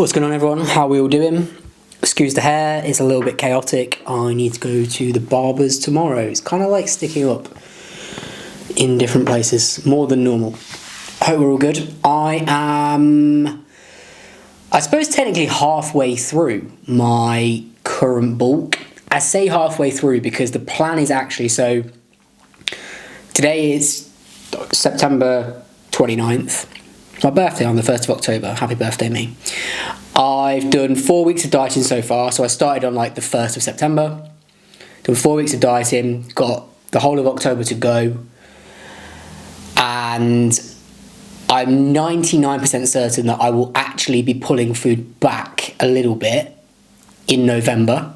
What's going on, everyone? How are we all doing? Excuse the hair, it's a little bit chaotic. I need to go to the barber's tomorrow. It's kind of like sticking up in different places, more than normal. Hope we're all good. I am, I suppose, technically halfway through my current bulk. I say halfway through because the plan is actually, so today is September 29th. It's my birthday on the 1st of October. Happy birthday, me. I've done 4 weeks of dieting so far. So I started on like the 1st of September. Done 4 weeks of dieting. Got the whole of October to go. And I'm 99% certain that I will actually be pulling food back a little bit in November.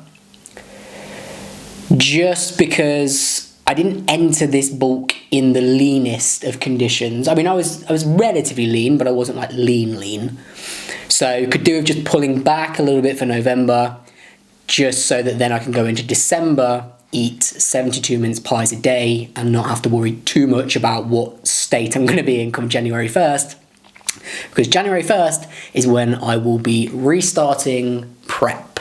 Just because I didn't enter this bulk in the leanest of conditions. I mean, I was relatively lean, but I wasn't like lean. So could do with just pulling back a little bit for November, just so that then I can go into December, eat 72 mince pies a day and not have to worry too much about what state I'm going to be in come January 1st. Because January 1st is when I will be restarting prep.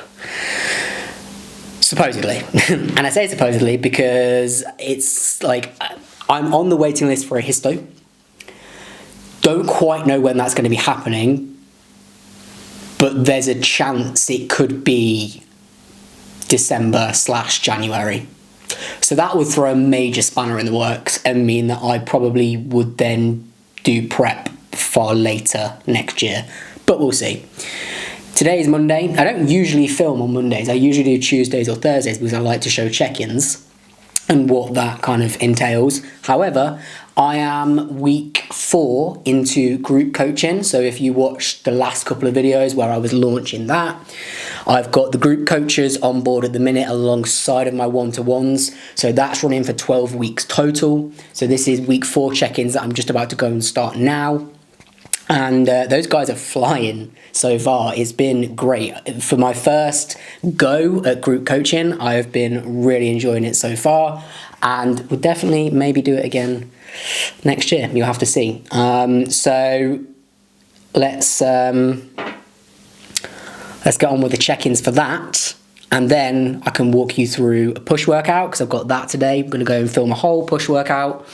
Supposedly. And I say supposedly because it's like I'm on the waiting list for a histo. Don't quite know when that's going to be happening, but there's a chance it could be December/January. So that would throw a major spanner in the works and mean that I probably would then do prep far later next year. But we'll see. Today is Monday. I don't usually film on Mondays. I usually do Tuesdays or Thursdays because I like to show check-ins and what that kind of entails. However, I am week 4 into group coaching. So if you watched the last couple of videos where I was launching that, I've got the group coaches on board at the minute alongside of my one-to-ones. So that's running for 12 weeks total. So this is week 4 check-ins that I'm just about to go and start now. And those guys are flying so far. It's been great. For my first go at group coaching, I have been really enjoying it so far, and would definitely maybe do it again next year. You'll have to see. So let's get on with the check-ins for that, and then I can walk you through a push workout because I've got that today. I'm going to go and film a whole push workout.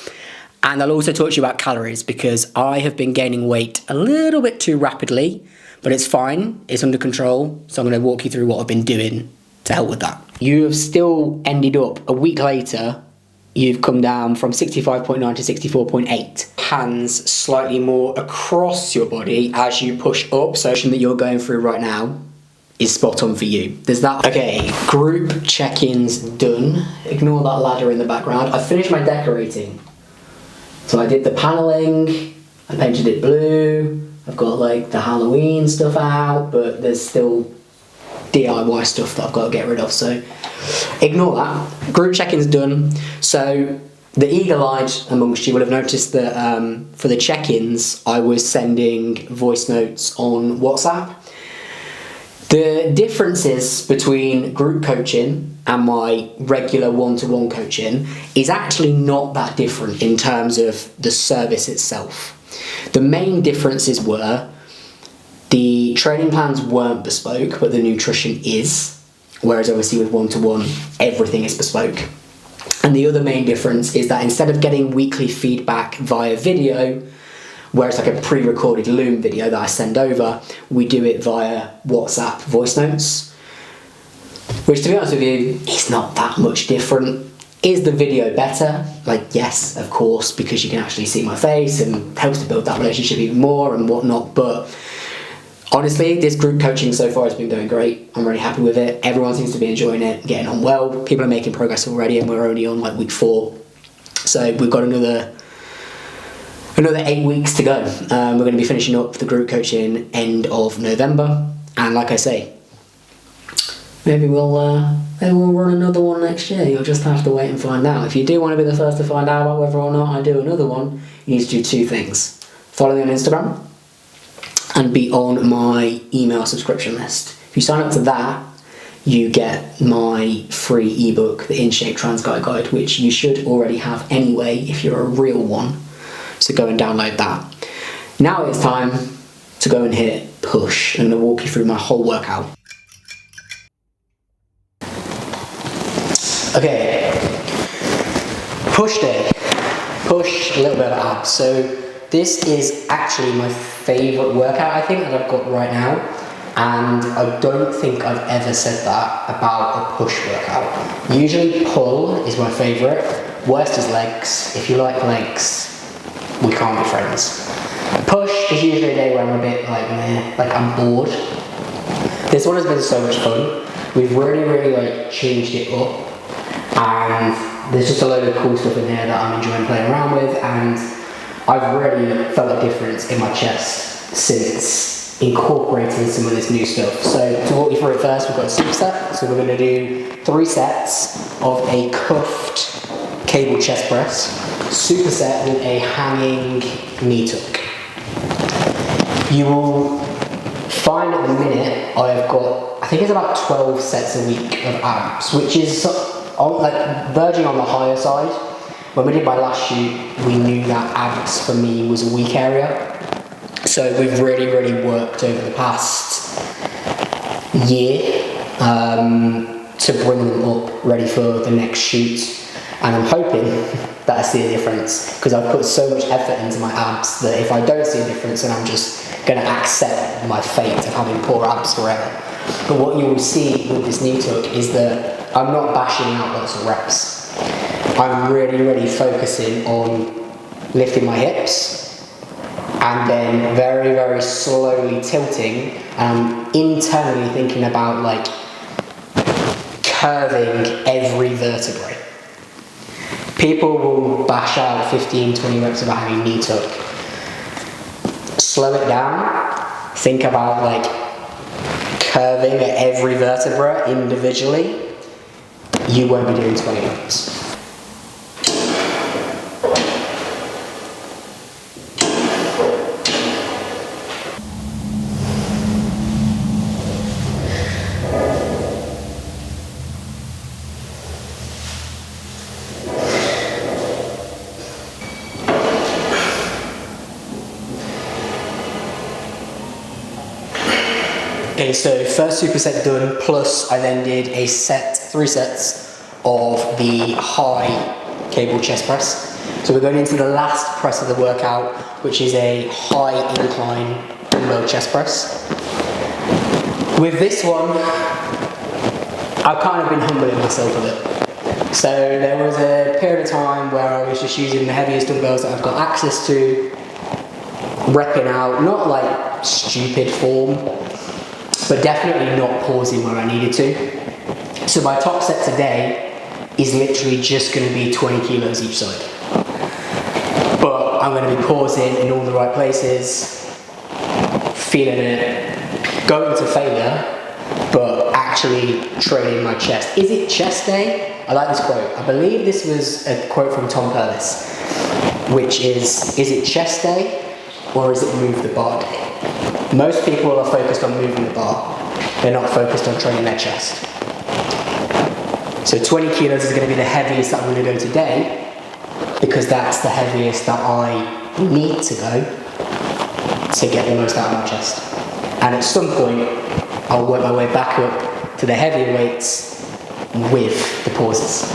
And I'll also talk to you about calories because I have been gaining weight a little bit too rapidly, but it's fine, it's under control. So I'm going to walk you through what I've been doing to help with that. You have still ended up, a week later, you've come down from 65.9 to 64.8. Hands slightly more across your body as you push up. So the that you're going through right now is spot on for you. There's that. Okay, group check-ins done. Ignore that ladder in the background. I finished my decorating. So I did the paneling, I painted it blue, I've got like the Halloween stuff out, but there's still DIY stuff that I've got to get rid of, so ignore that. Group check-in's done. So the eagle-eyed amongst you will have noticed that for the check-ins, I was sending voice notes on WhatsApp. The differences between group coaching and my regular one-to-one coaching is actually not that different in terms of the service itself. The main differences were the training plans weren't bespoke, but the nutrition is, whereas obviously with one-to-one, everything is bespoke. And the other main difference is that instead of getting weekly feedback via video, where it's like a pre-recorded Loom video that I send over, we do it via WhatsApp voice notes. Which, to be honest with you, is not that much different. Is the video better? Like, yes, of course, because you can actually see my face and helps to build that relationship even more and whatnot. But honestly, this group coaching so far has been going great. I'm really happy with it. Everyone seems to be enjoying it, getting on well. People are making progress already, and we're only on like week 4. So we've got another 8 weeks to go. We're going to be finishing up the group coaching end of November, and like I say, maybe we'll run another one next year. You'll just have to wait and find out. If you do want to be the first to find out about whether or not I do another one, you need to do 2 things: follow me on Instagram and be on my email subscription list. If you sign up to that, you get my free ebook, the In Shape Trans Guide, which you should already have anyway if you're a real one. So go and download that. Now it's time to go and hit push. I'm going to walk you through my whole workout. Okay, push day. Push, a little bit of abs. So this is actually my favourite workout, I think, that I've got right now. And I don't think I've ever said that about a push workout. Usually pull is my favourite. Worst is legs. If you like legs, we can't be friends. Push is usually a day where I'm a bit like, meh, like I'm bored. This one has been so much fun. We've really like changed it up. And there's just a load of cool stuff in here that I'm enjoying playing around with, and I've really felt a difference in my chest since incorporating some of this new stuff. So to walk you through it first, we've got a superset. So we're going to do 3 sets of a cuffed cable chest press, superset with a hanging knee tuck. You will find at the minute I've got, I think it's about 12 sets a week of abs, which is like verging on the higher side. When we did my last shoot, we knew that abs for me was a weak area. So we've really worked over the past year to bring them up ready for the next shoot. And I'm hoping that I see a difference, because I've put so much effort into my abs that if I don't see a difference, then I'm just going to accept my fate of having poor abs forever. But what you will see with this knee tuck is that I'm not bashing out lots of reps. I'm really focusing on lifting my hips and then very slowly tilting, and internally thinking about like curving every vertebrae. People will bash out 15-20 reps of a hanging knee tuck. Slow it down, think about like curving at every vertebra individually. You won't be doing 20 reps. Okay, so first superset done, plus I then did a set, 3 sets of the high cable chest press. So we're going into the last press of the workout, which is a high incline dumbbell chest press. With this one, I've kind of been humbling myself a bit. So there was a period of time where I was just using the heaviest dumbbells that I've got access to, repping out, not like stupid form, but definitely not pausing where I needed to. So my top set today is literally just going to be 20 kilos each side. But I'm going to be pausing in all the right places, feeling it, going to failure, but actually training my chest. Is it chest day? I like this quote. I believe this was a quote from Tom Purvis, which is it chest day or is it move the bar day? Most people are focused on moving the bar. They're not focused on training their chest. So 20 kilos is going to be the heaviest that I'm going to go today, because that's the heaviest that I need to go to get the most out of my chest. And at some point, I'll work my way back up to the heavier weights with the pauses.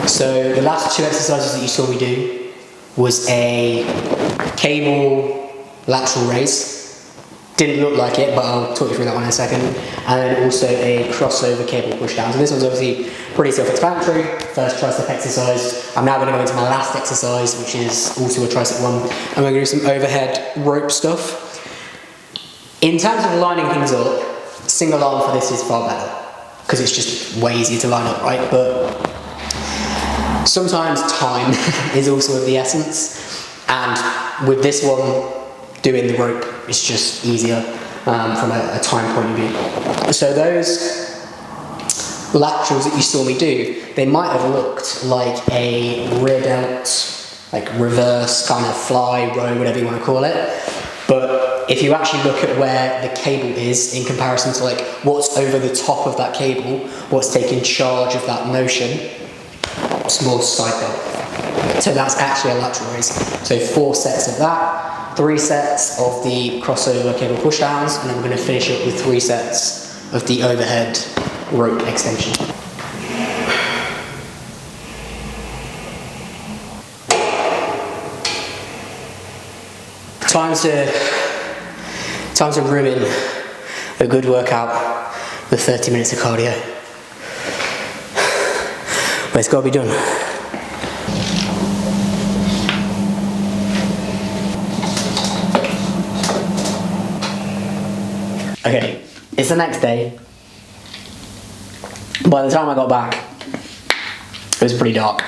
So the last 2 exercises that you saw me do was a cable lateral raise. Didn't look like it, but I'll talk you through that one in a second. And then also a crossover cable push down. So this one's obviously pretty self-explanatory. First tricep exercise. I'm now going to go into my last exercise, which is also a tricep one. And we're going to do some overhead rope stuff. In terms of lining things up, single arm for this is far better, because it's just way easier to line up, right? But Sometimes time is also of the essence, and with this one, doing the rope is just easier from a time point of view. So those laterals that you saw me do, they might have looked like a rear delt, like reverse kind of fly, row, whatever you want to call it. But if you actually look at where the cable is in comparison to like what's over the top of that cable, what's taking charge of that motion, it's more side bend. So that's actually a lateral raise. So 4 sets of that, 3 sets of the crossover cable pushdowns, and then we're going to finish up with 3 sets of the overhead rope extension. Time to ruin a good workout with 30 minutes of cardio. But it's got to be done. Okay, it's the next day. By the time I got back, it was pretty dark.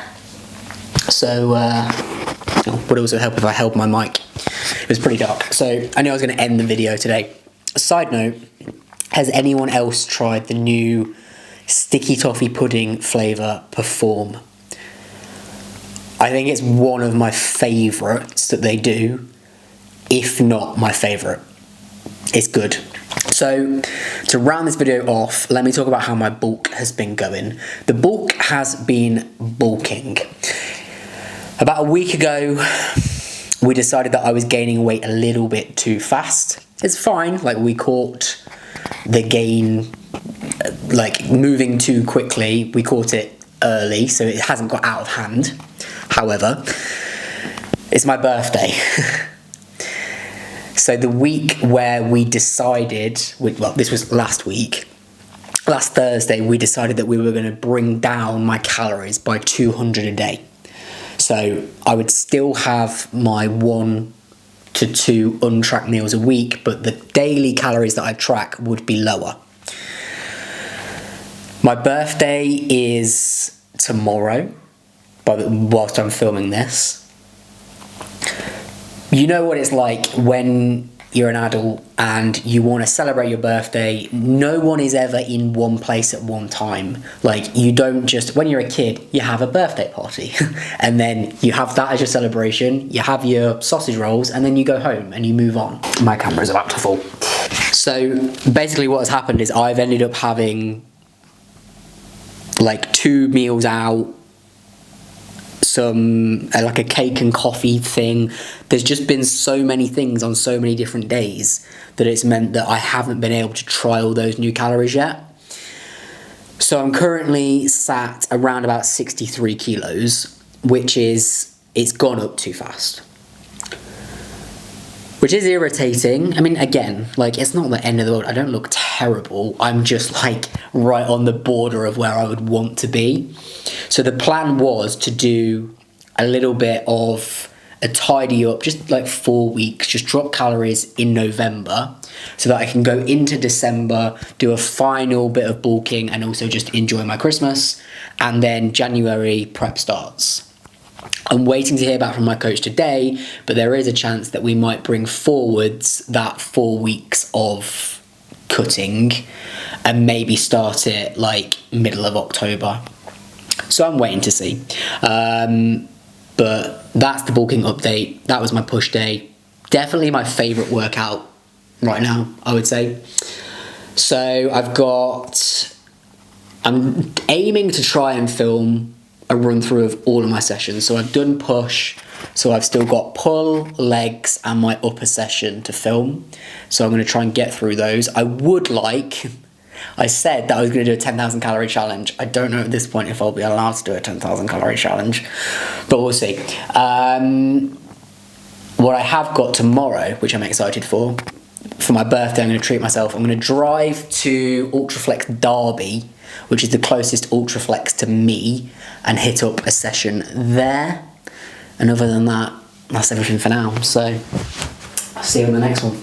So, would also help if I held my mic. It was pretty dark. So, I knew I was going to end the video today. Side note, has anyone else tried the new sticky toffee pudding flavour Perform? I think it's one of my favourites that they do, if not my favourite. It's good. So, to round this video off, let me talk about how my bulk has been going. The bulk has been bulking. About a week ago, we decided that I was gaining weight a little bit too fast. It's fine, like we caught the gain, like moving too quickly. We caught it early, so it hasn't got out of hand. However, it's my birthday. So the week where we decided, well, this was last week, last Thursday, we decided that we were going to bring down my calories by 200 a day. So I would still have my 1 to 2 untracked meals a week, but the daily calories that I track would be lower. My birthday is tomorrow, whilst I'm filming this. You know what it's like when you're an adult and you want to celebrate your birthday. No one is ever in one place at one time. Like, you don't just, when you're a kid, you have a birthday party and then you have that as your celebration, you have your sausage rolls, and then you go home and you move on. My camera's about to fall. So basically what has happened is I've ended up having like 2 meals out, some like a cake and coffee thing. There's just been so many things on so many different days that it's meant that I haven't been able to try all those new calories yet. So I'm currently sat around about 63 kilos, which is, it's gone up too fast, which is irritating. I mean, again, like, it's not the end of the world. I don't look terrible. I'm just like right on the border of where I would want to be. So the plan was to do a little bit of a tidy up, just like 4 weeks, just drop calories in November so that I can go into December, do a final bit of bulking and also just enjoy my Christmas. And then January prep starts. I'm waiting to hear back from my coach today, but there is a chance that we might bring forwards that 4 weeks of cutting and maybe start it like middle of October. So I'm waiting to see. But that's the bulking update. That was my push day. Definitely my favourite workout right now, I would say. So I'm aiming to try and film a run through of all of my sessions. So I've done push, so I've still got pull, legs and my upper session to film. So I'm going to try and get through those. I said that I was going to do a 10,000 calorie challenge. I don't know at this point if I'll be allowed to do a 10,000 calorie challenge, but we'll see. What I have got tomorrow, which I'm excited for my birthday, I'm going to treat myself. I'm going to drive to Ultraflex Derby, which is the closest Ultraflex to me, and hit up a session there. And other than that, that's everything for now. So I'll see you in the next one.